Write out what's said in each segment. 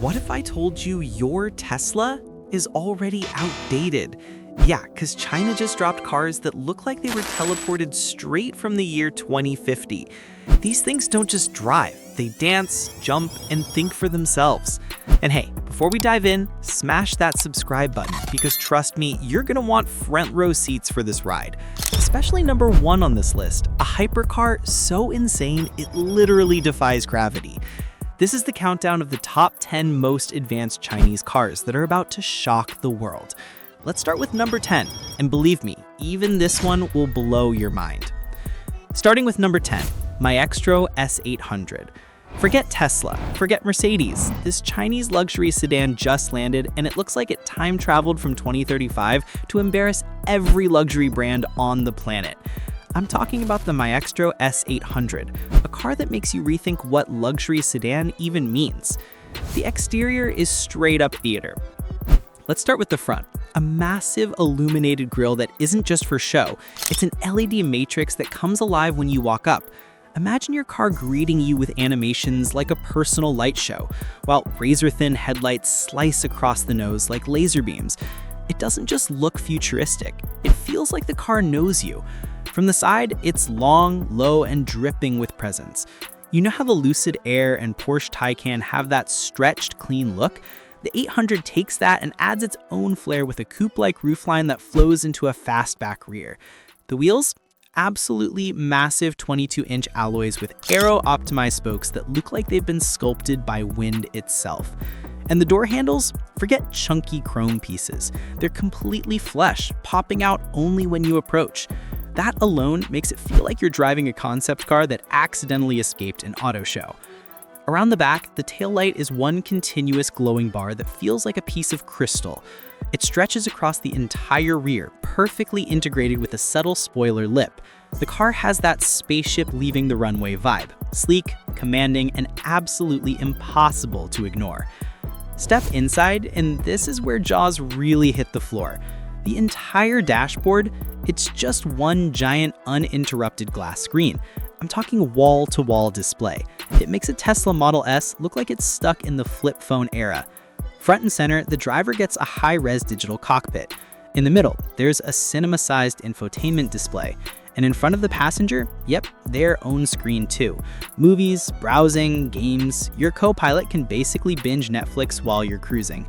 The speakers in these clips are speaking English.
What if I told you your Tesla is already outdated? Yeah, because China just dropped cars that look like they were teleported straight from the year 2050. These things don't just drive, they dance, jump, and think for themselves. And hey, before we dive in, smash that subscribe button, because trust me, you're gonna want front row seats for this ride. Especially number 1 on this list, a hypercar so insane it literally defies gravity. This is the countdown of the top 10 most advanced Chinese cars that are about to shock the world. Let's start with number 10, and believe me, even this one will blow your mind. Starting with number 10, Maextro S800. Forget Tesla, forget Mercedes. This Chinese luxury sedan just landed, and it looks like it time traveled from 2035 to embarrass every luxury brand on the planet. I'm talking about the Maextro S800, a car that makes you rethink what luxury sedan even means. The exterior is straight up theater. Let's start with the front. A massive illuminated grille that isn't just for show. It's an LED matrix that comes alive when you walk up. Imagine your car greeting you with animations like a personal light show, while razor-thin headlights slice across the nose like laser beams. It doesn't just look futuristic, it feels like the car knows you. From the side, it's long, low, and dripping with presence. You know how the Lucid Air and Porsche Taycan have that stretched, clean look? The 800 takes that and adds its own flair with a coupe-like roofline that flows into a fastback rear. The wheels? Absolutely massive 22-inch alloys with aero-optimized spokes that look like they've been sculpted by wind itself. And the door handles? Forget chunky chrome pieces. They're completely flush, popping out only when you approach. That alone makes it feel like you're driving a concept car that accidentally escaped an auto show. Around the back, the taillight is one continuous glowing bar that feels like a piece of crystal. It stretches across the entire rear, perfectly integrated with a subtle spoiler lip. The car has that spaceship leaving the runway vibe, sleek, commanding, and absolutely impossible to ignore. Step inside, and this is where jaws really hit the floor. The entire dashboard, it's just one giant uninterrupted glass screen. I'm talking wall-to-wall display. It makes a Tesla Model S look like it's stuck in the flip phone era. Front and center, the driver gets a high-res digital cockpit. In the middle, there's a cinema-sized infotainment display. And in front of the passenger, yep, their own screen too. Movies, browsing, games, your co-pilot can basically binge Netflix while you're cruising.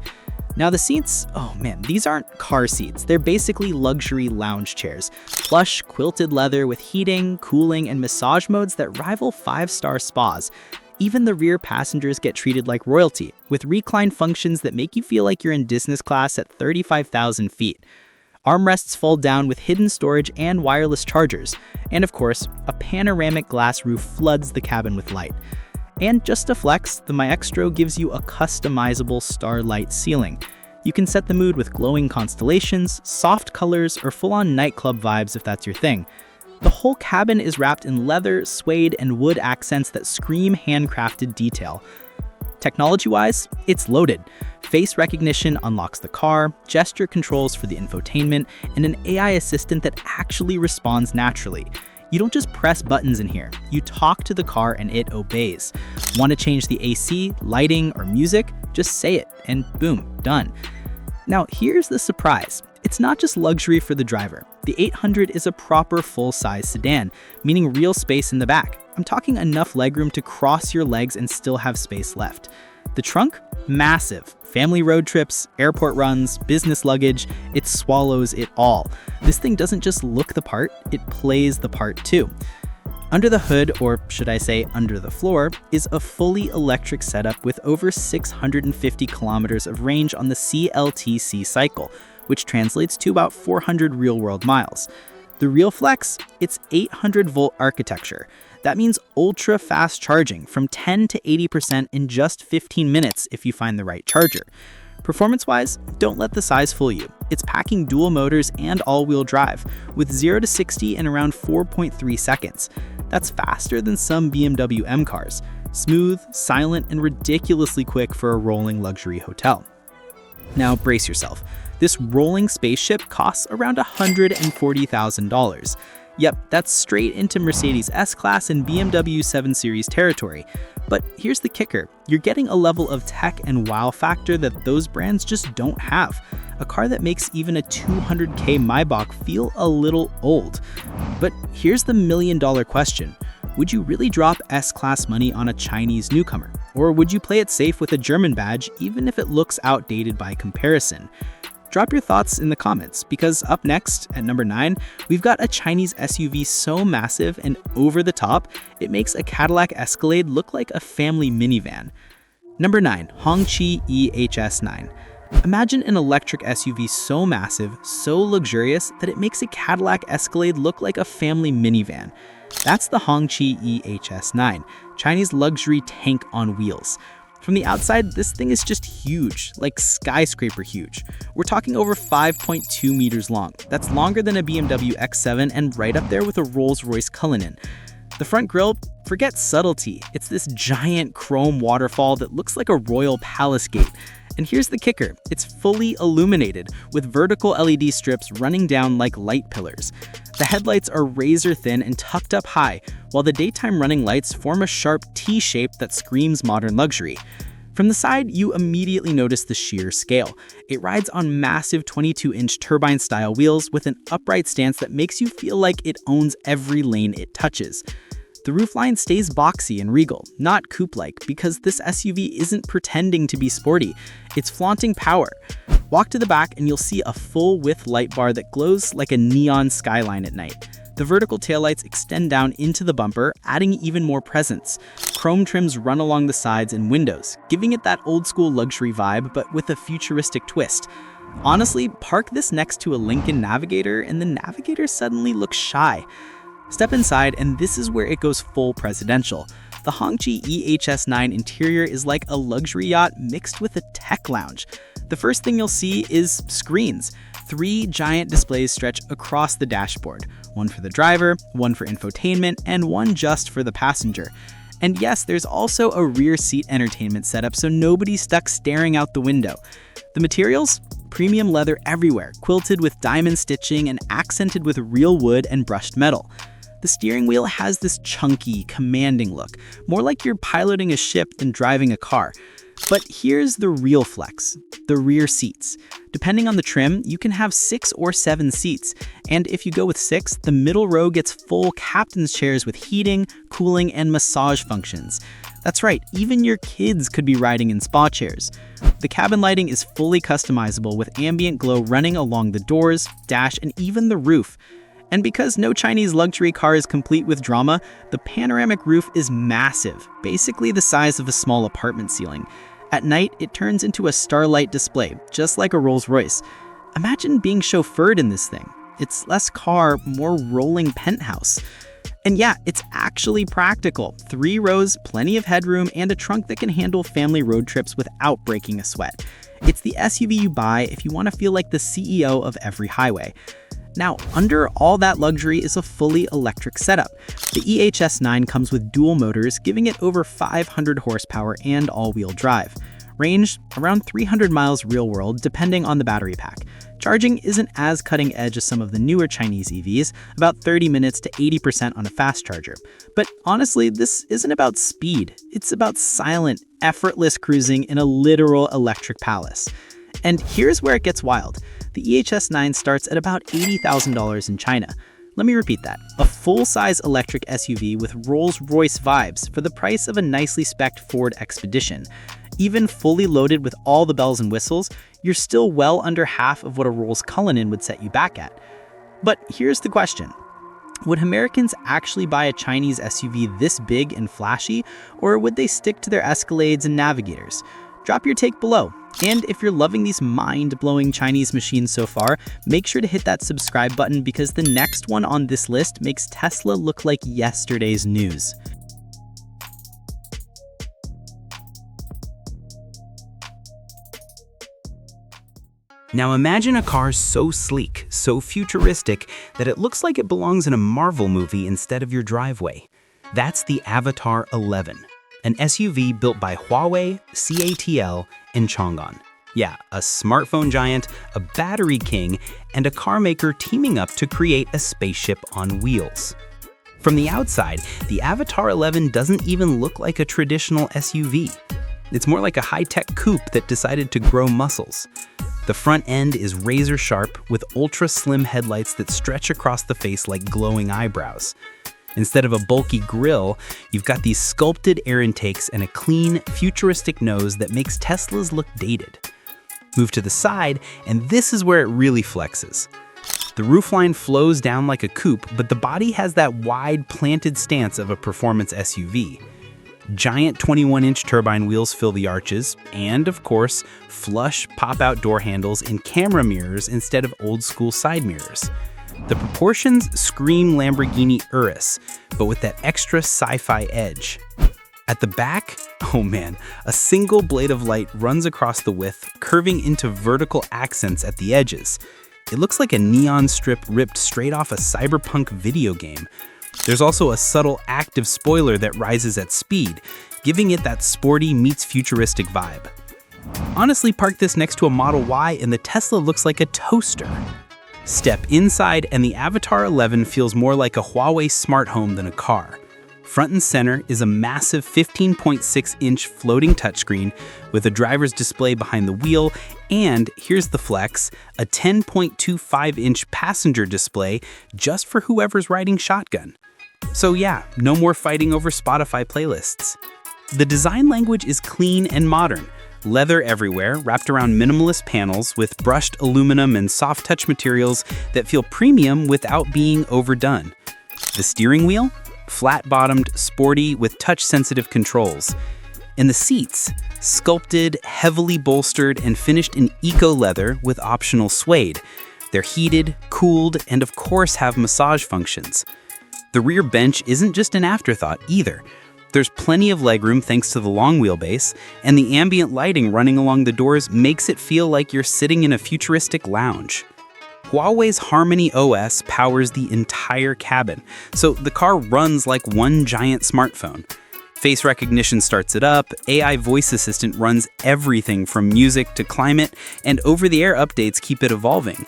Now the seats, oh man, these aren't car seats. They're basically luxury lounge chairs. Plush, quilted leather with heating, cooling, and massage modes that rival 5-star spas. Even the rear passengers get treated like royalty, with recline functions that make you feel like you're in business class at 35,000 feet. Armrests fold down with hidden storage and wireless chargers. And of course, a panoramic glass roof floods the cabin with light. And just to flex, the Maextro gives you a customizable starlight ceiling. You can set the mood with glowing constellations, soft colors, or full-on nightclub vibes if that's your thing. The whole cabin is wrapped in leather, suede, and wood accents that scream handcrafted detail. Technology-wise, it's loaded. Face recognition unlocks the car, gesture controls for the infotainment, and an AI assistant that actually responds naturally. You don't just press buttons in here, you talk to the car and it obeys. Want to change the AC, lighting, or music? Just say it, and boom, done. Now here's the surprise. It's not just luxury for the driver. The 800 is a proper full-size sedan, meaning real space in the back. I'm talking enough legroom to cross your legs and still have space left. The trunk? Massive. Family road trips, airport runs, business luggage, it swallows it all. This thing doesn't just look the part, it plays the part too. Under the hood, or should I say under the floor, is a fully electric setup with over 650 kilometers of range on the CLTC cycle, which translates to about 400 real-world miles. The real flex? It's 800-volt architecture. That means ultra-fast charging from 10 to 80% in just 15 minutes if you find the right charger. Performance-wise, don't let the size fool you. It's packing dual motors and all-wheel drive, with 0 to 60 in around 4.3 seconds. That's faster than some BMW M cars. Smooth, silent, and ridiculously quick for a rolling luxury hotel. Now brace yourself. This rolling spaceship costs around $140,000. Yep, that's straight into Mercedes S-Class and BMW 7 Series territory. But here's the kicker. You're getting a level of tech and wow factor that those brands just don't have. A car that makes even a $200K Maybach feel a little old. But here's the million-dollar question. Would you really drop S-Class money on a Chinese newcomer? Or would you play it safe with a German badge even if it looks outdated by comparison? Drop your thoughts in the comments, because up next, at number 9, we've got a Chinese SUV so massive and over the top, it makes a Cadillac Escalade look like a family minivan. Number 9, Hongqi E-HS9. Imagine an electric SUV so massive, so luxurious, that it makes a Cadillac Escalade look like a family minivan. That's the Hongqi E-HS9, Chinese luxury tank on wheels. From the outside, this thing is just huge, like skyscraper huge. We're talking over 5.2 meters long. That's longer than a BMW X7 and right up there with a Rolls-Royce Cullinan. The front grille, forget subtlety. It's this giant chrome waterfall that looks like a royal palace gate. And here's the kicker. It's fully illuminated, with vertical LED strips running down like light pillars. The headlights are razor thin and tucked up high, while the daytime running lights form a sharp T shape that screams modern luxury. From the side, you immediately notice the sheer scale. It rides on massive 22-inch turbine-style wheels with an upright stance that makes you feel like it owns every lane it touches. The roofline stays boxy and regal, not coupe-like, because this SUV isn't pretending to be sporty. It's flaunting power. Walk to the back and you'll see a full-width light bar that glows like a neon skyline at night. The vertical taillights extend down into the bumper, adding even more presence. Chrome trims run along the sides and windows, giving it that old-school luxury vibe, but with a futuristic twist. Honestly, park this next to a Lincoln Navigator and the Navigator suddenly looks shy. Step inside, and this is where it goes full presidential. The Hongqi E-HS9 interior is like a luxury yacht mixed with a tech lounge. The first thing you'll see is screens. 3 giant displays stretch across the dashboard. One for the driver, one for infotainment, and one just for the passenger. And yes, there's also a rear seat entertainment setup so nobody's stuck staring out the window. The materials? Premium leather everywhere, quilted with diamond stitching and accented with real wood and brushed metal. The steering wheel has this chunky, commanding look, more like you're piloting a ship than driving a car. But here's the real flex, the rear seats. Depending on the trim, you can have 6 or 7 seats, and if you go with 6, the middle row gets full captain's chairs with heating, cooling, and massage functions. That's right, even your kids could be riding in spa chairs. The cabin lighting is fully customizable with ambient glow running along the doors, dash, and even the roof. And because no Chinese luxury car is complete with drama, the panoramic roof is massive, basically the size of a small apartment ceiling. At night, it turns into a starlight display, just like a Rolls-Royce. Imagine being chauffeured in this thing. It's less car, more rolling penthouse. And yeah, it's actually practical. 3 rows, plenty of headroom, and a trunk that can handle family road trips without breaking a sweat. It's the SUV you buy if you want to feel like the CEO of every highway. Now, under all that luxury is a fully electric setup. The E-HS9 comes with dual motors, giving it over 500 horsepower and all-wheel drive. Range, around 300 miles real-world, depending on the battery pack. Charging isn't as cutting-edge as some of the newer Chinese EVs, about 30 minutes to 80% on a fast charger. But honestly, this isn't about speed. It's about silent, effortless cruising in a literal electric palace. And here's where it gets wild. The E-HS9 starts at about $80,000 in China. Let me repeat that. A full-size electric SUV with Rolls-Royce vibes for the price of a nicely spec'd Ford Expedition. Even fully loaded with all the bells and whistles, you're still well under half of what a Rolls Cullinan would set you back at. But here's the question. Would Americans actually buy a Chinese SUV this big and flashy, or would they stick to their Escalades and Navigators? Drop your take below. And if you're loving these mind-blowing Chinese machines so far, make sure to hit that subscribe button because the next one on this list makes Tesla look like yesterday's news. Now imagine a car so sleek, so futuristic, that it looks like it belongs in a Marvel movie instead of your driveway. That's the Avatr 11, an SUV built by Huawei, CATL, and Changan. Yeah, a smartphone giant, a battery king, and a car maker teaming up to create a spaceship on wheels. From the outside, the Avatr 11 doesn't even look like a traditional SUV. It's more like a high-tech coupe that decided to grow muscles. The front end is razor sharp with ultra-slim headlights that stretch across the face like glowing eyebrows. Instead of a bulky grille, you've got these sculpted air intakes and a clean, futuristic nose that makes Teslas look dated. Move to the side, and this is where it really flexes. The roofline flows down like a coupe, but the body has that wide, planted stance of a performance SUV. Giant 21-inch turbine wheels fill the arches, and, of course, flush pop-out door handles and camera mirrors instead of old-school side mirrors. The proportions scream Lamborghini Urus, but with that extra sci-fi edge. At the back, oh man, a single blade of light runs across the width, curving into vertical accents at the edges. It looks like a neon strip ripped straight off a cyberpunk video game. There's also a subtle active spoiler that rises at speed, giving it that sporty meets futuristic vibe. Honestly, park this next to a Model Y and the Tesla looks like a toaster. Step inside and the Avatr 11 feels more like a Huawei smart home than a car. Front and center is a massive 15.6-inch floating touchscreen with a driver's display behind the wheel, and here's the flex, a 10.25-inch passenger display just for whoever's riding shotgun. So yeah, no more fighting over Spotify playlists. The design language is clean and modern. Leather everywhere, wrapped around minimalist panels with brushed aluminum and soft touch materials that feel premium without being overdone. The steering wheel? Flat-bottomed, sporty, with touch-sensitive controls. And the seats, sculpted, heavily bolstered, and finished in eco-leather with optional suede. They're heated, cooled, and of course have massage functions. The rear bench isn't just an afterthought either. There's plenty of legroom thanks to the long wheelbase, and the ambient lighting running along the doors makes it feel like you're sitting in a futuristic lounge. Huawei's Harmony OS powers the entire cabin, so the car runs like one giant smartphone. Face recognition starts it up, AI voice assistant runs everything from music to climate, and over-the-air updates keep it evolving.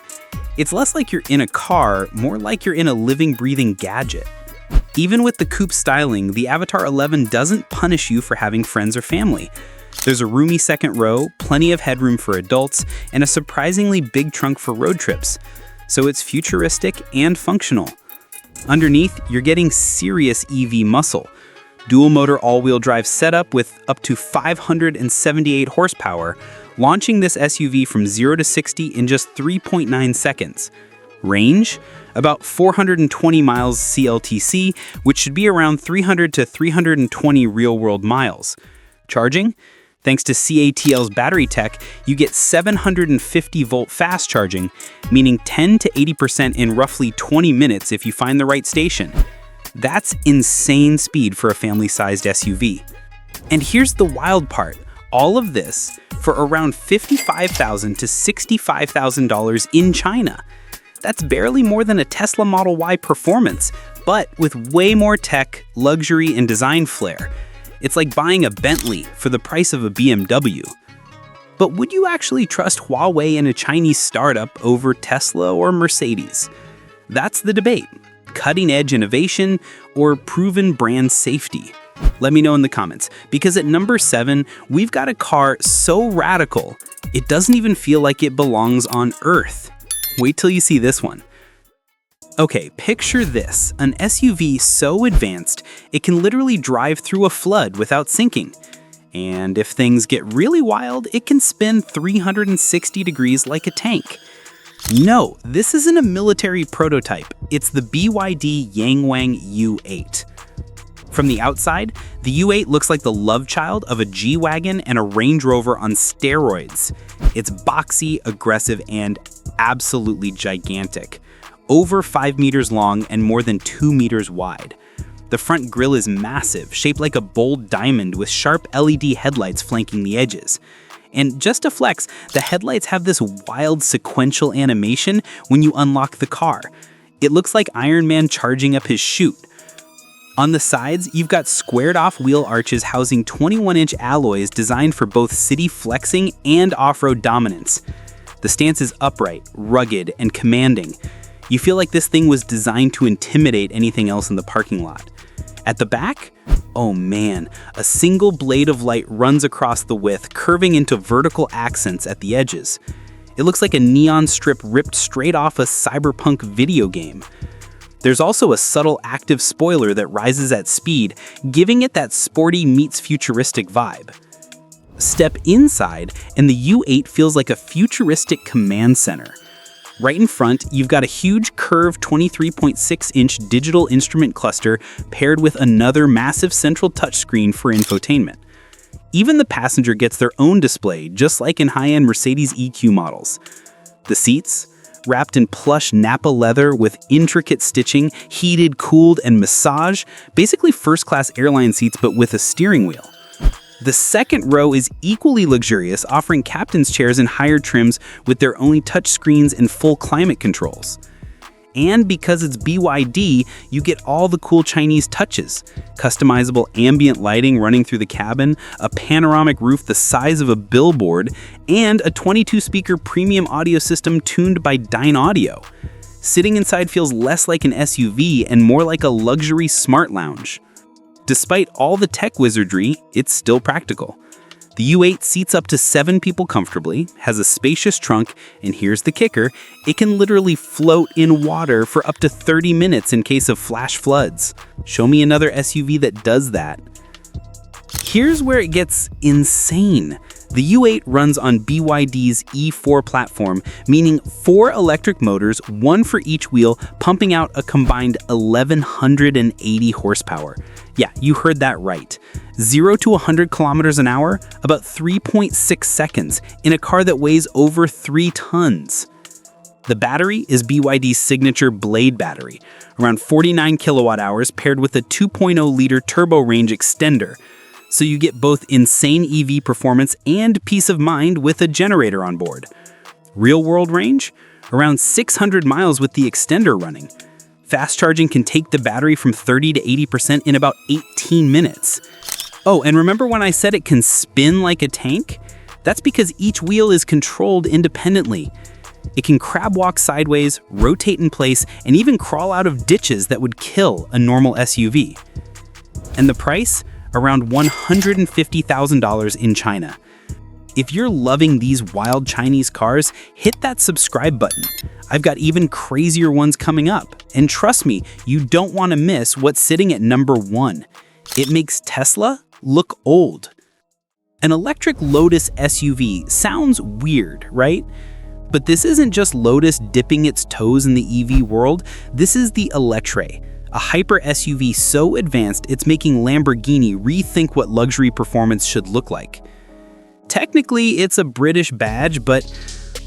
It's less like you're in a car, more like you're in a living, breathing gadget. Even with the coupe styling, the Avatr 11 doesn't punish you for having friends or family. There's a roomy second row, plenty of headroom for adults, and a surprisingly big trunk for road trips. So it's futuristic and functional. Underneath, you're getting serious EV muscle. Dual motor all-wheel drive setup with up to 578 horsepower, launching this SUV from 0 to 60 in just 3.9 seconds. Range? About 420 miles CLTC, which should be around 300 to 320 real-world miles. Charging? Thanks to CATL's battery tech, you get 750-volt fast charging, meaning 10 to 80% in roughly 20 minutes if you find the right station. That's insane speed for a family-sized SUV. And here's the wild part. All of this for around $55,000 to $65,000 in China. That's barely more than a Tesla Model Y performance, but with way more tech, luxury, and design flair. It's like buying a Bentley for the price of a BMW. But would you actually trust Huawei and a Chinese startup over Tesla or Mercedes? That's the debate. Cutting-edge innovation or proven brand safety? Let me know in the comments, because at number 7, we've got a car so radical, it doesn't even feel like it belongs on Earth. Wait till you see this one. Okay, picture this, an SUV so advanced, it can literally drive through a flood without sinking. And if things get really wild, it can spin 360 degrees like a tank. No, this isn't a military prototype, it's the BYD Yangwang U8. From the outside, the U8 looks like the love child of a G-Wagon and a Range Rover on steroids. It's boxy, aggressive, and absolutely gigantic. Over 5 meters long and more than 2 meters wide. The front grille is massive, shaped like a bold diamond with sharp LED headlights flanking the edges. And just to flex, the headlights have this wild sequential animation when you unlock the car. It looks like Iron Man charging up his chute. On the sides, you've got squared-off wheel arches housing 21-inch alloys designed for both city flexing and off-road dominance. The stance is upright, rugged, and commanding. You feel like this thing was designed to intimidate anything else in the parking lot. At the back, oh man, a single blade of light runs across the width, curving into vertical accents at the edges. It looks like a neon strip ripped straight off a cyberpunk video game. There's also a subtle active spoiler that rises at speed, giving it that sporty meets futuristic vibe. Step inside, and the U8 feels like a futuristic command center. Right in front, you've got a huge curved 23.6-inch digital instrument cluster paired with another massive central touchscreen for infotainment. Even the passenger gets their own display, just like in high-end Mercedes EQ models. The seats, wrapped in plush Nappa leather with intricate stitching, heated, cooled, and massage, basically first-class airline seats but with a steering wheel. The second row is equally luxurious, offering captain's chairs in higher trims with their own touchscreens and full climate controls. And because it's BYD, you get all the cool Chinese touches. Customizable ambient lighting running through the cabin, a panoramic roof the size of a billboard, and a 22-speaker premium audio system tuned by Dyn Audio. Sitting inside feels less like an SUV and more like a luxury smart lounge. Despite all the tech wizardry, it's still practical. The U8 seats up to 7 people comfortably, has a spacious trunk, and here's the kicker, it can literally float in water for up to 30 minutes in case of flash floods. Show me another SUV that does that. Here's where it gets insane. The U8 runs on BYD's E4 platform, meaning 4 electric motors, 1 for each wheel, pumping out a combined 1,180 horsepower. Yeah, you heard that right. 0 to 100 kilometers an hour, about 3.6 seconds, in a car that weighs over 3 tons. The battery is BYD's signature Blade battery, around 49 kilowatt hours paired with a 2.0-liter turbo range extender. So you get both insane EV performance and peace of mind with a generator on board. Real-world range? Around 600 miles with the extender running. Fast charging can take the battery from 30 to 80% in about 18 minutes. Oh, and remember when I said it can spin like a tank? That's because each wheel is controlled independently. It can crab walk sideways, rotate in place, and even crawl out of ditches that would kill a normal SUV. And the price? Around $150,000 in China. If you're loving these wild Chinese cars, hit that subscribe button. I've got even crazier ones coming up. And trust me, you don't want to miss what's sitting at number 1. It makes Tesla look old. An electric Lotus SUV sounds weird, right? But this isn't just Lotus dipping its toes in the EV world. This is the Eletre, a hyper SUV so advanced it's making Lamborghini rethink what luxury performance should look like. Technically, it's a British badge, but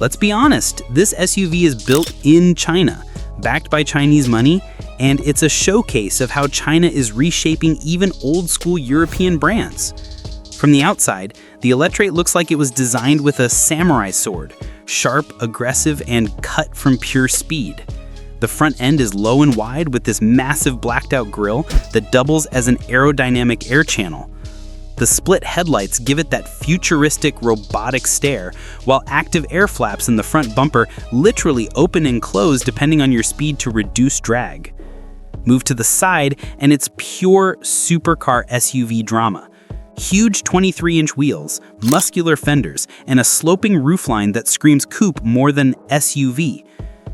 let's be honest, this SUV is built in China, backed by Chinese money, and it's a showcase of how China is reshaping even old-school European brands. From the outside, the Eletre looks like it was designed with a samurai sword, sharp, aggressive, and cut from pure speed. The front end is low and wide with this massive blacked-out grille that doubles as an aerodynamic air channel. The split headlights give it that futuristic robotic stare, while active air flaps in the front bumper literally open and close depending on your speed to reduce drag. Move to the side, and it's pure supercar SUV drama. Huge 23-inch wheels, muscular fenders, and a sloping roofline that screams coupe more than SUV.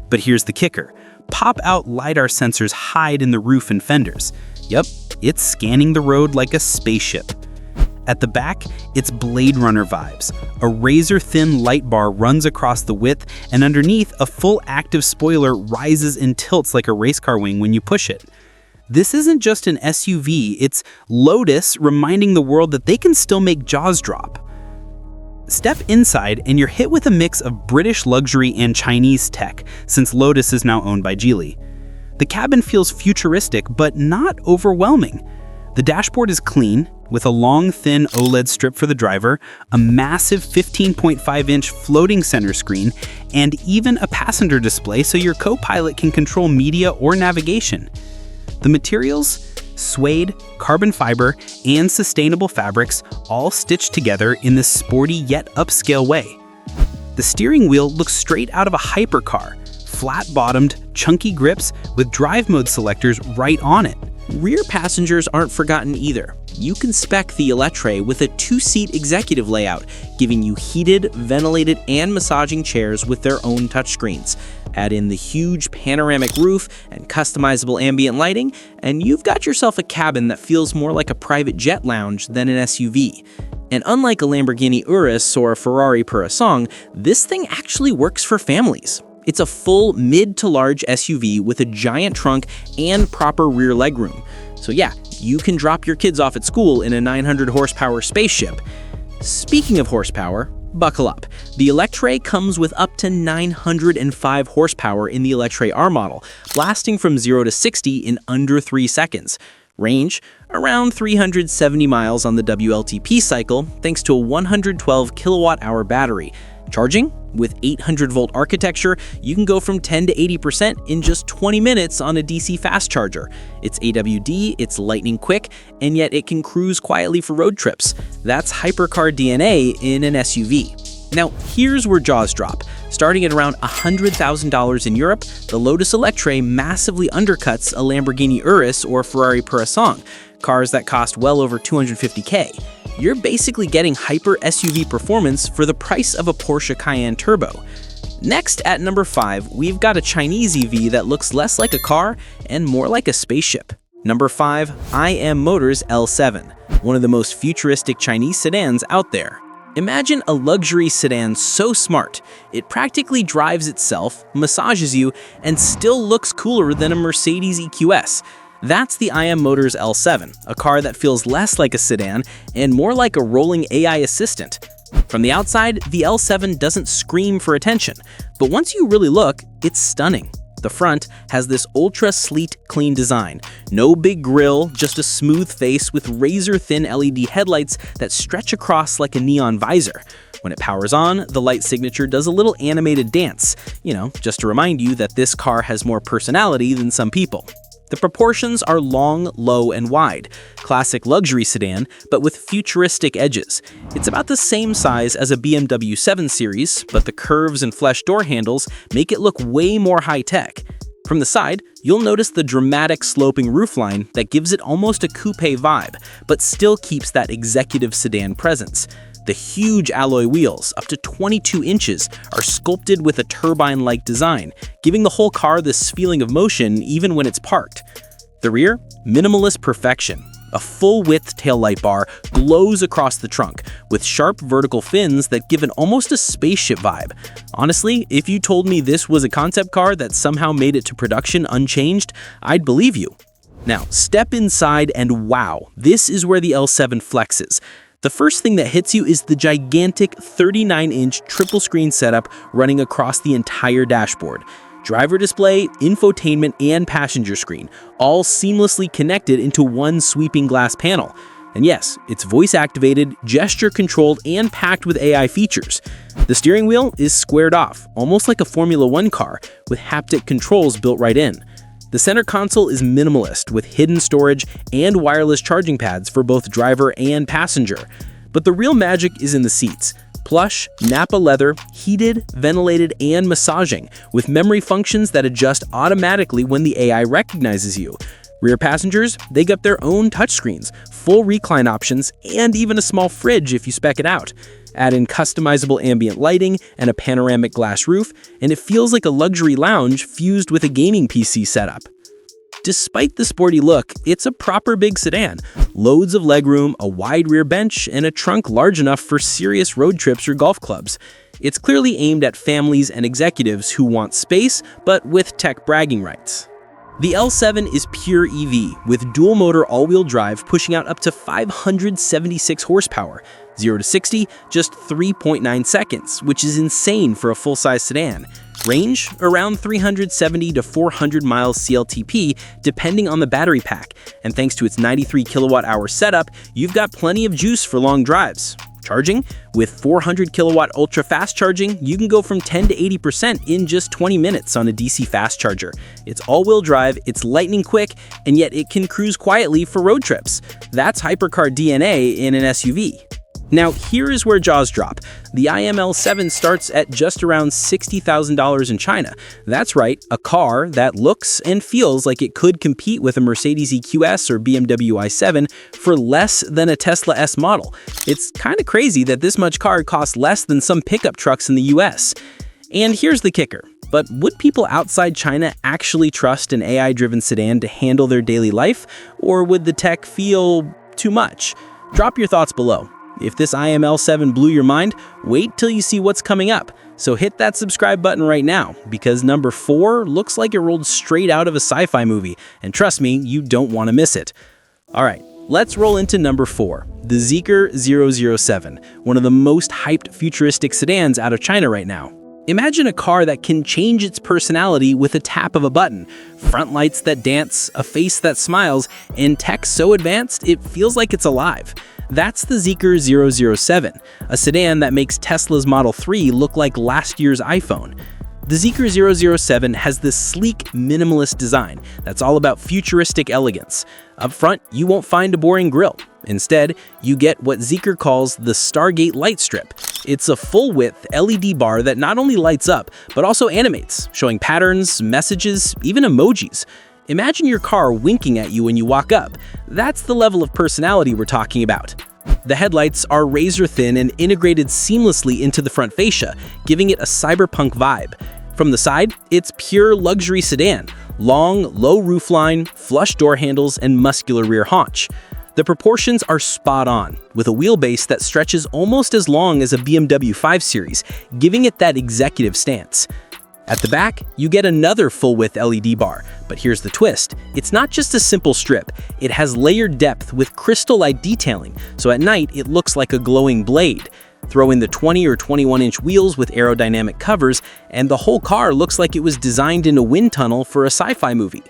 But here's the kicker. Pop-out LiDAR sensors hide in the roof and fenders. Yep, it's scanning the road like a spaceship. At the back, it's Blade Runner vibes. A razor-thin light bar runs across the width, and underneath, a full active spoiler rises and tilts like a race car wing when you push it. This isn't just an SUV, it's Lotus reminding the world that they can still make jaws drop. Step inside and you're hit with a mix of British luxury and Chinese tech, since Lotus is now owned by Geely. The cabin feels futuristic, but not overwhelming. The dashboard is clean, with a long, thin OLED strip for the driver, a massive 15.5-inch floating center screen, and even a passenger display so your co-pilot can control media or navigation. The materials? Suede, carbon fiber, and sustainable fabrics all stitched together in this sporty yet upscale way. The steering wheel looks straight out of a hypercar, flat-bottomed, chunky grips with drive mode selectors right on it. Rear passengers aren't forgotten either. You can spec the Eletre with a 2-seat executive layout, giving you heated, ventilated, and massaging chairs with their own touchscreens. Add in the huge panoramic roof and customizable ambient lighting, and you've got yourself a cabin that feels more like a private jet lounge than an SUV. And unlike a Lamborghini Urus or a Ferrari Purasang, this thing actually works for families. It's a full mid to large SUV with a giant trunk and proper rear legroom. So yeah, you can drop your kids off at school in a 900 horsepower spaceship. Speaking of horsepower, buckle up. The Eletre comes with up to 905 horsepower in the Eletre R model, blasting from 0 to 60 in under 3 seconds. Range, around 370 miles on the WLTP cycle, thanks to a 112 kilowatt-hour battery. Charging, with 800-volt architecture, you can go from 10 to 80% in just 20 minutes on a DC fast charger. It's AWD, it's lightning quick, and yet it can cruise quietly for road trips. That's hypercar DNA in an SUV. Now, here's where jaws drop. Starting at around $100,000 in Europe, the Lotus Eletre massively undercuts a Lamborghini Urus or Ferrari Purasang, cars that cost well over $250K. You're basically getting hyper SUV performance for the price of a Porsche Cayenne Turbo. Next, at number 5, we've got a Chinese EV that looks less like a car and more like a spaceship. Number 5, IM Motors L7, one of the most futuristic Chinese sedans out there. Imagine a luxury sedan so smart, it practically drives itself, massages you, and still looks cooler than a Mercedes EQS. That's the IM Motors L7, a car that feels less like a sedan and more like a rolling AI assistant. From the outside, the L7 doesn't scream for attention, but once you really look, it's stunning. The front has this ultra-sleek, clean design. No big grille, just a smooth face with razor-thin LED headlights that stretch across like a neon visor. When it powers on, the light signature does a little animated dance, just to remind you that this car has more personality than some people. The proportions are long, low, and wide. Classic luxury sedan, but with futuristic edges. It's about the same size as a BMW 7 Series, but the curves and flesh door handles make it look way more high-tech. From the side, you'll notice the dramatic sloping roofline that gives it almost a coupe vibe, but still keeps that executive sedan presence. The huge alloy wheels, up to 22 inches, are sculpted with a turbine-like design, giving the whole car this feeling of motion even when it's parked. The rear, minimalist perfection. A full-width taillight bar glows across the trunk, with sharp vertical fins that give it almost a spaceship vibe. Honestly, if you told me this was a concept car that somehow made it to production unchanged, I'd believe you. Now, step inside and wow, this is where the L7 flexes. The first thing that hits you is the gigantic 39-inch triple-screen setup running across the entire dashboard. Driver display, infotainment, and passenger screen, all seamlessly connected into one sweeping glass panel. And yes, it's voice-activated, gesture-controlled, and packed with AI features. The steering wheel is squared off, almost like a Formula One car, with haptic controls built right in. The center console is minimalist, with hidden storage and wireless charging pads for both driver and passenger. But the real magic is in the seats. Plush, Nappa leather, heated, ventilated, and massaging, with memory functions that adjust automatically when the AI recognizes you. Rear passengers, they get their own touchscreens, full recline options, and even a small fridge if you spec it out. Add in customizable ambient lighting and a panoramic glass roof, and it feels like a luxury lounge fused with a gaming PC setup. Despite the sporty look, it's a proper big sedan. Loads of legroom, a wide rear bench, and a trunk large enough for serious road trips or golf clubs. It's clearly aimed at families and executives who want space, but with tech bragging rights. The L7 is pure EV, with dual-motor all-wheel drive pushing out up to 576 horsepower. 0 to 60, just 3.9 seconds, which is insane for a full-size sedan. Range, around 370 to 400 miles CLTP, depending on the battery pack. And thanks to its 93 kilowatt-hour setup, you've got plenty of juice for long drives. Charging, with 400 kilowatt ultra-fast charging, you can go from 10 to 80% in just 20 minutes on a DC fast charger. It's all-wheel drive, it's lightning quick, and yet it can cruise quietly for road trips. That's hypercar DNA in an SUV. Now, here is where jaws drop. The IML7 starts at just around $60,000 in China. That's right, a car that looks and feels like it could compete with a Mercedes EQS or BMW i7 for less than a Tesla S model. It's kind of crazy that this much car costs less than some pickup trucks in the US. And here's the kicker. But would people outside China actually trust an AI-driven sedan to handle their daily life? Or would the tech feel too much? Drop your thoughts below. If this IML7 blew your mind, wait till you see what's coming up. So hit that subscribe button right now, because number 4 looks like it rolled straight out of a sci-fi movie, and trust me, you don't want to miss it. Alright, let's roll into number 4, the Zeekr 007, one of the most hyped futuristic sedans out of China right now. Imagine a car that can change its personality with a tap of a button, front lights that dance, a face that smiles, and tech so advanced it feels like it's alive. That's the Zeekr 007, a sedan that makes Tesla's Model 3 look like last year's iPhone. The Zeekr 007 has this sleek, minimalist design that's all about futuristic elegance. Up front, you won't find a boring grille. Instead, you get what Zeekr calls the Stargate light strip. It's a full-width LED bar that not only lights up, but also animates, showing patterns, messages, even emojis. Imagine your car winking at you when you walk up. That's the level of personality we're talking about. The headlights are razor-thin and integrated seamlessly into the front fascia, giving it a cyberpunk vibe. From the side, it's pure luxury sedan, long, low roofline, flush door handles, and muscular rear haunch. The proportions are spot on, with a wheelbase that stretches almost as long as a BMW 5 Series, giving it that executive stance. At the back, you get another full-width LED bar, but here's the twist. It's not just a simple strip, it has layered depth with crystal light detailing, so at night it looks like a glowing blade. Throw in the 20 or 21-inch wheels with aerodynamic covers, and the whole car looks like it was designed in a wind tunnel for a sci-fi movie.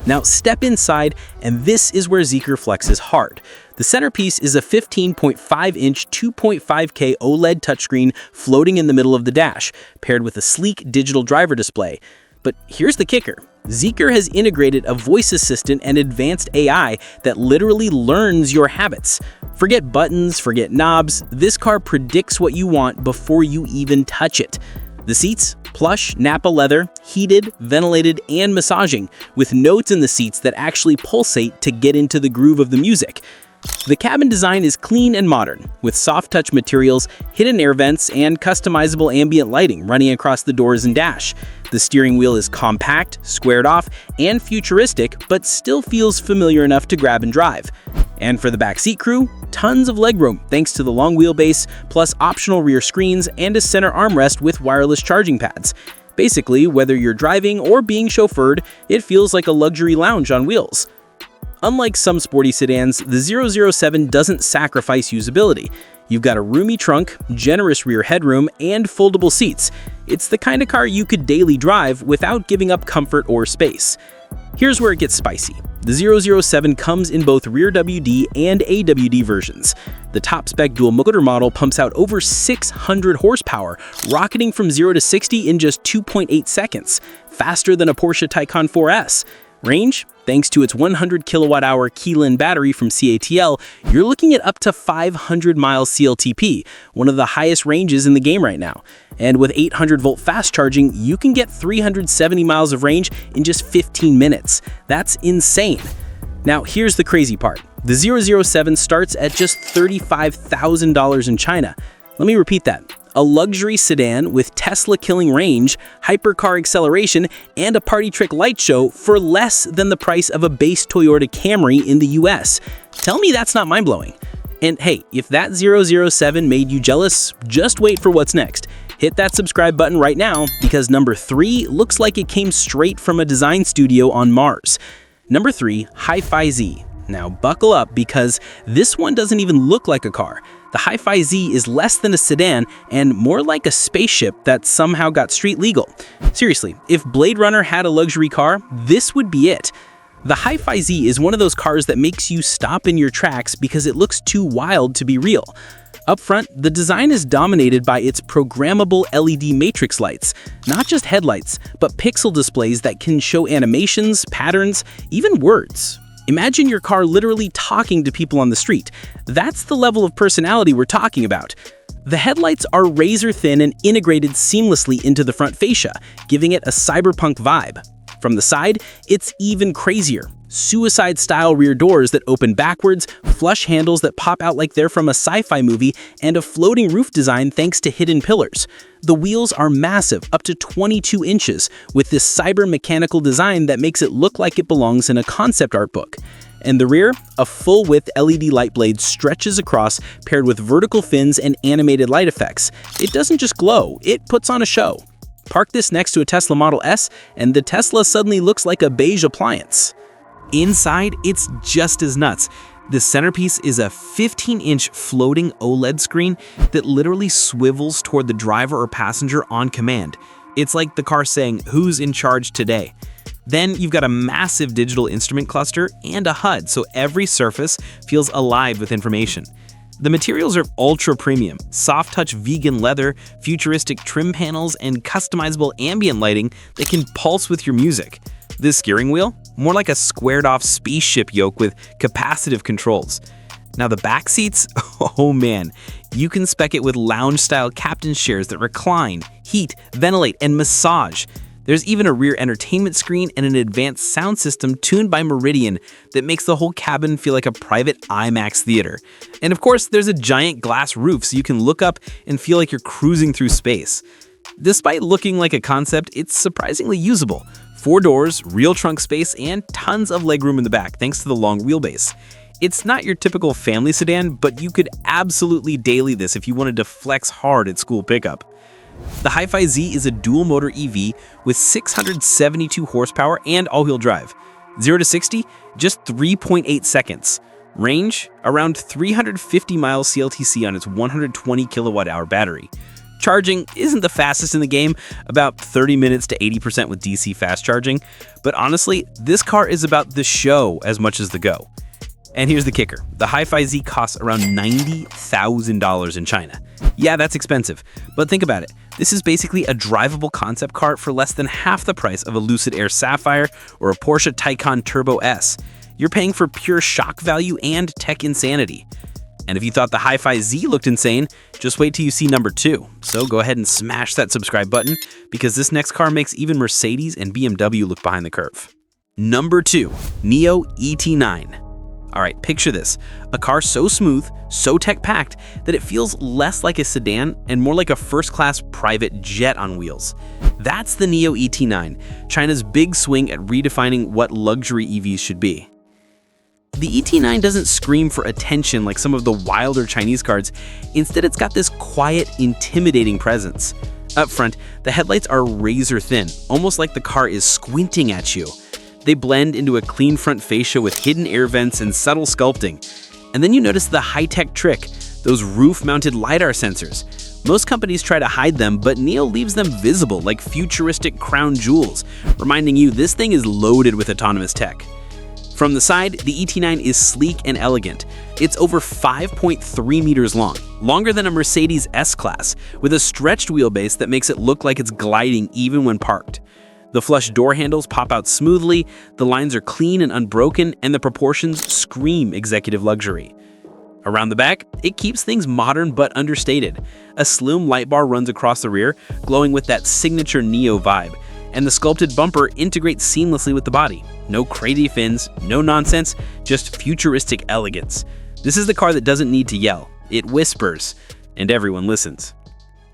Now step inside, and this is where Zeekr flexes hard. The centerpiece is a 15.5-inch 2.5K OLED touchscreen floating in the middle of the dash, paired with a sleek digital driver display. But here's the kicker. Zeekr has integrated a voice assistant and advanced AI that literally learns your habits. Forget buttons, forget knobs, this car predicts what you want before you even touch it. The seats? Plush, Nappa leather, heated, ventilated, and massaging, with notes in the seats that actually pulsate to get into the groove of the music. The cabin design is clean and modern, with soft-touch materials, hidden air vents, and customizable ambient lighting running across the doors and dash. The steering wheel is compact, squared off, and futuristic, but still feels familiar enough to grab and drive. And for the backseat crew, tons of legroom thanks to the long wheelbase, plus optional rear screens and a center armrest with wireless charging pads. Basically, whether you're driving or being chauffeured, it feels like a luxury lounge on wheels. Unlike some sporty sedans, the 007 doesn't sacrifice usability. You've got a roomy trunk, generous rear headroom, and foldable seats. It's the kind of car you could daily drive without giving up comfort or space. Here's where it gets spicy. The 007 comes in both rear WD and AWD versions. The top-spec dual-motor model pumps out over 600 horsepower, rocketing from 0 to 60 in just 2.8 seconds, faster than a Porsche Taycan 4S. Range? Thanks to its 100 kilowatt-hour Qilin battery from CATL, you're looking at up to 500 miles CLTP, one of the highest ranges in the game right now. And with 800-volt fast charging, you can get 370 miles of range in just 15 minutes. That's insane. Now, here's the crazy part. The 007 starts at just $35,000 in China. Let me repeat that. A luxury sedan with Tesla-killing range, hypercar acceleration, and a party trick light show for less than the price of a base Toyota Camry in the US. Tell me that's not mind-blowing. And hey, if that 007 made you jealous, just wait for what's next. Hit that subscribe button right now, because number 3 looks like it came straight from a design studio on Mars. Number 3, HiPhi Z. Now buckle up, because this one doesn't even look like a car. The HiPhi Z is less than a sedan and more like a spaceship that somehow got street legal. Seriously, if Blade Runner had a luxury car, this would be it. The HiPhi Z is one of those cars that makes you stop in your tracks because it looks too wild to be real. Up front, the design is dominated by its programmable LED matrix lights, not just headlights, but pixel displays that can show animations, patterns, even words. Imagine your car literally talking to people on the street. That's the level of personality we're talking about. The headlights are razor thin and integrated seamlessly into the front fascia, giving it a cyberpunk vibe. From the side, it's even crazier. Suicide-style rear doors that open backwards, flush handles that pop out like they're from a sci-fi movie, and a floating roof design thanks to hidden pillars. The wheels are massive, up to 22 inches, with this cyber-mechanical design that makes it look like it belongs in a concept art book. And the rear, a full-width LED light blade stretches across, paired with vertical fins and animated light effects. It doesn't just glow, it puts on a show. Park this next to a Tesla Model S, and the Tesla suddenly looks like a beige appliance. Inside, it's just as nuts. The centerpiece is a 15-inch floating OLED screen that literally swivels toward the driver or passenger on command. It's like the car saying, "Who's in charge today?" Then you've got a massive digital instrument cluster and a HUD, so every surface feels alive with information. The materials are ultra premium, soft-touch vegan leather, futuristic trim panels, and customizable ambient lighting that can pulse with your music. This steering wheel? More like a squared-off spaceship yoke with capacitive controls. Now the back seats? Oh man, you can spec it with lounge-style captain's chairs that recline, heat, ventilate, and massage. There's even a rear entertainment screen and an advanced sound system tuned by Meridian that makes the whole cabin feel like a private IMAX theater. And of course, there's a giant glass roof so you can look up and feel like you're cruising through space. Despite looking like a concept, it's surprisingly usable. 4 doors, real trunk space, and tons of legroom in the back thanks to the long wheelbase. It's not your typical family sedan, but you could absolutely daily this if you wanted to flex hard at school pickup. The HiPhi Z is a dual-motor EV with 672 horsepower and all-wheel drive. 0 to 60, just 3.8 seconds. Range, around 350 miles CLTC on its 120 kilowatt-hour battery. Charging isn't the fastest in the game, about 30 minutes to 80% with DC fast charging. But honestly, this car is about the show as much as the go. And here's the kicker. The HiPhi Z costs around $90,000 in China. Yeah, that's expensive, but think about it. This is basically a drivable concept car for less than half the price of a Lucid Air Sapphire or a Porsche Taycan Turbo S. You're paying for pure shock value and tech insanity. And if you thought the HiPhi Z looked insane, just wait till you see number 2. So go ahead and smash that subscribe button, because this next car makes even Mercedes and BMW look behind the curve. Number 2, Nio ET9. Alright, picture this. A car so smooth, so tech-packed, that it feels less like a sedan and more like a first-class private jet on wheels. That's the Nio ET9, China's big swing at redefining what luxury EVs should be. The ET9 doesn't scream for attention like some of the wilder Chinese cars. Instead, it's got this quiet, intimidating presence. Up front, the headlights are razor thin, almost like the car is squinting at you. They blend into a clean front fascia with hidden air vents and subtle sculpting. And then you notice the high-tech trick, those roof-mounted LiDAR sensors. Most companies try to hide them, but Nio leaves them visible like futuristic crown jewels, reminding you this thing is loaded with autonomous tech. From the side, the ET9 is sleek and elegant. It's over 5.3 meters long, longer than a Mercedes S-Class, with a stretched wheelbase that makes it look like it's gliding even when parked. The flush door handles pop out smoothly, the lines are clean and unbroken, and the proportions scream executive luxury. Around the back, it keeps things modern but understated. A slim light bar runs across the rear, glowing with that signature Nio vibe, and the sculpted bumper integrates seamlessly with the body. No crazy fins, no nonsense, just futuristic elegance. This is the car that doesn't need to yell. It whispers, and everyone listens.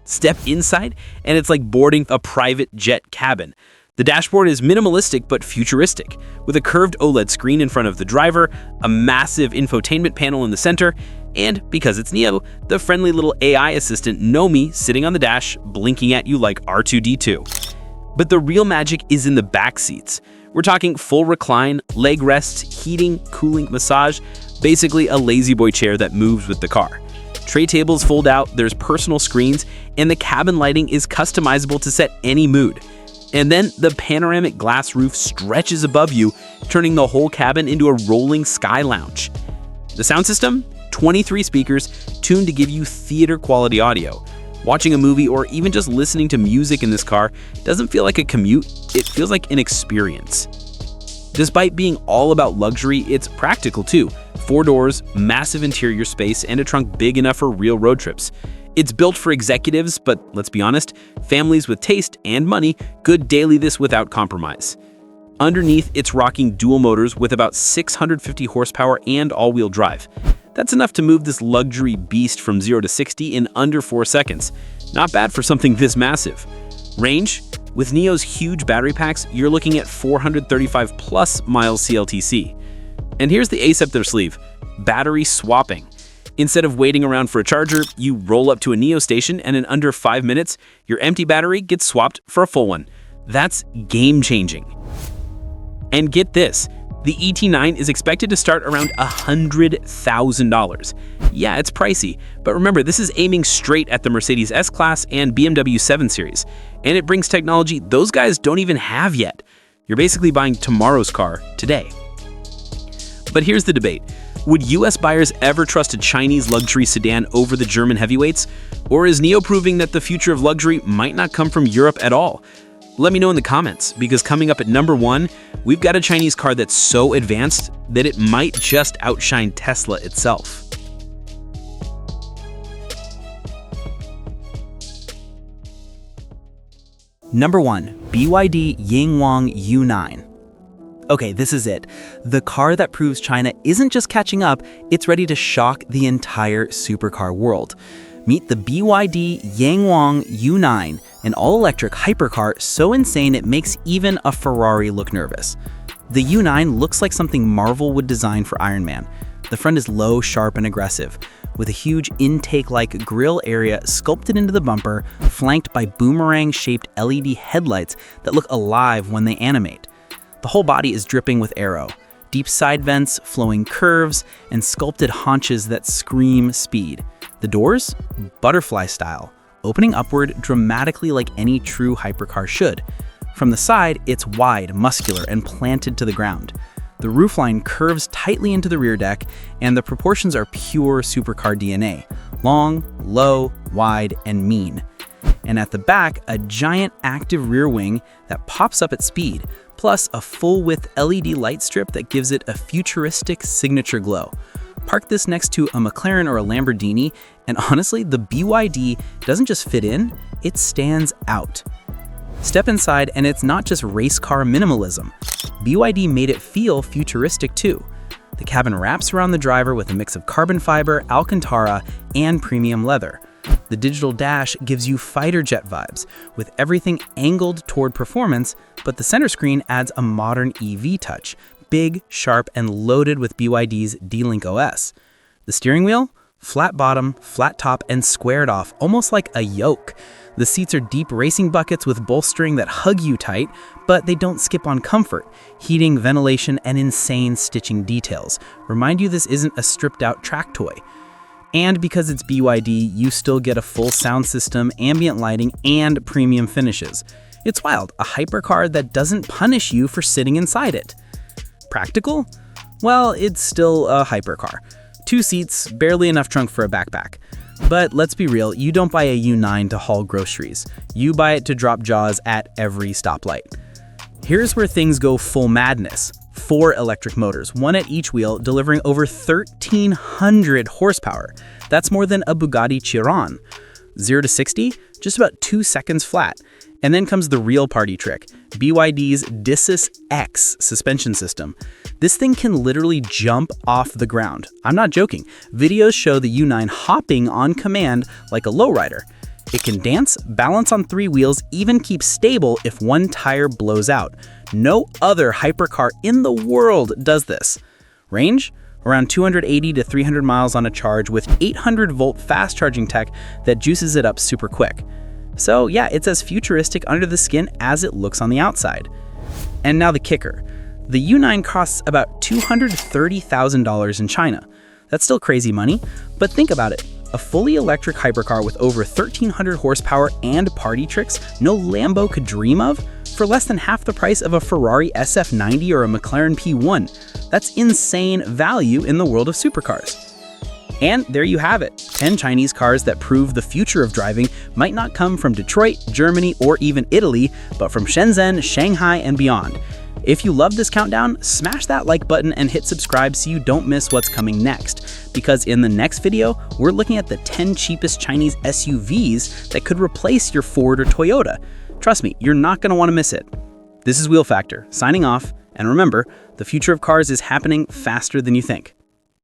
Step inside, and it's like boarding a private jet cabin. The dashboard is minimalistic but futuristic, with a curved OLED screen in front of the driver, a massive infotainment panel in the center, and, because it's Nio, the friendly little AI assistant Nomi sitting on the dash, blinking at you like R2-D2. But the real magic is in the back seats. We're talking full recline, leg rests, heating, cooling, massage, basically a lazy boy chair that moves with the car. Tray tables fold out, there's personal screens, and the cabin lighting is customizable to set any mood. And then the panoramic glass roof stretches above you, turning the whole cabin into a rolling sky lounge. The sound system? 23 speakers tuned to give you theater-quality audio. Watching a movie or even just listening to music in this car doesn't feel like a commute, it feels like an experience. Despite being all about luxury, it's practical too. 4 doors, massive interior space, and a trunk big enough for real road trips. It's built for executives, but let's be honest, families with taste and money could daily this without compromise. Underneath, it's rocking dual motors with about 650 horsepower and all-wheel drive. That's enough to move this luxury beast from 0 to 60 in under 4 seconds. Not bad for something this massive. Range? With Nio's huge battery packs, you're looking at 435 plus miles CLTC. And here's the ace up their sleeve: battery swapping. Instead of waiting around for a charger, you roll up to a Nio station and in under 5 minutes, your empty battery gets swapped for a full one. That's game-changing. And get this, the ET9 is expected to start around $100,000. Yeah, it's pricey, but remember, this is aiming straight at the Mercedes S-Class and BMW 7 Series, and it brings technology those guys don't even have yet. You're basically buying tomorrow's car today. But here's the debate. Would US buyers ever trust a Chinese luxury sedan over the German heavyweights? Or is Nio proving that the future of luxury might not come from Europe at all? Let me know in the comments, because coming up at number 1, we've got a Chinese car that's so advanced that it might just outshine Tesla itself. Number 1, BYD Yangwang U9. Okay, this is it. The car that proves China isn't just catching up, it's ready to shock the entire supercar world. Meet the BYD Yangwang U9, an all-electric hypercar so insane it makes even a Ferrari look nervous. The U9 looks like something Marvel would design for Iron Man. The front is low, sharp, and aggressive, with a huge intake-like grille area sculpted into the bumper, flanked by boomerang-shaped LED headlights that look alive when they animate. The whole body is dripping with aero, deep side vents, flowing curves, and sculpted haunches that scream speed. The doors? Butterfly style, opening upward dramatically like any true hypercar should. From the side, it's wide, muscular, and planted to the ground. The roofline curves tightly into the rear deck, and the proportions are pure supercar DNA: long, low, wide, and mean. And at the back, a giant active rear wing that pops up at speed, plus a full-width LED light strip that gives it a futuristic signature glow. Park this next to a McLaren or a Lamborghini, and honestly, the BYD doesn't just fit in, it stands out. Step inside, and it's not just race car minimalism. BYD made it feel futuristic too. The cabin wraps around the driver with a mix of carbon fiber, Alcantara, and premium leather. The digital dash gives you fighter jet vibes, with everything angled toward performance, but the center screen adds a modern EV touch, big, sharp, and loaded with BYD's D-Link OS. The steering wheel? Flat bottom, flat top, and squared off, almost like a yoke. The seats are deep racing buckets with bolstering that hug you tight, but they don't skip on comfort. Heating, ventilation, and insane stitching details remind you this isn't a stripped-out track toy. And because it's BYD, you still get a full sound system, ambient lighting, and premium finishes. It's wild, a hypercar that doesn't punish you for sitting inside it. Practical? Well, it's still a hypercar. 2 seats, barely enough trunk for a backpack. But let's be real, you don't buy a U9 to haul groceries. You buy it to drop jaws at every stoplight. Here's where things go full madness. 4 electric motors, 1 at each wheel, delivering over 1,300 horsepower. That's more than a Bugatti Chiron. 0 to 60? Just about 2 seconds flat. And then comes the real party trick, BYD's Disys X suspension system. This thing can literally jump off the ground. I'm not joking. Videos show the U9 hopping on command like a lowrider. It can dance, balance on 3 wheels, even keep stable if one tire blows out. No other hypercar in the world does this. Range? Around 280 to 300 miles on a charge with 800-volt fast charging tech that juices it up super quick. So yeah, it's as futuristic under the skin as it looks on the outside. And now the kicker. The U9 costs about $230,000 in China. That's still crazy money, but think about it. A fully electric hypercar with over 1,300 horsepower and party tricks no Lambo could dream of for less than half the price of a Ferrari SF90 or a McLaren P1. That's insane value in the world of supercars. And there you have it, 10 Chinese cars that prove the future of driving might not come from Detroit, Germany, or even Italy, but from Shenzhen, Shanghai, and beyond. If you love this countdown, smash that like button and hit subscribe so you don't miss what's coming next. Because in the next video, we're looking at the 10 cheapest Chinese SUVs that could replace your Ford or Toyota. Trust me, you're not going to want to miss it. This is Wheel Factor, signing off, and remember, the future of cars is happening faster than you think.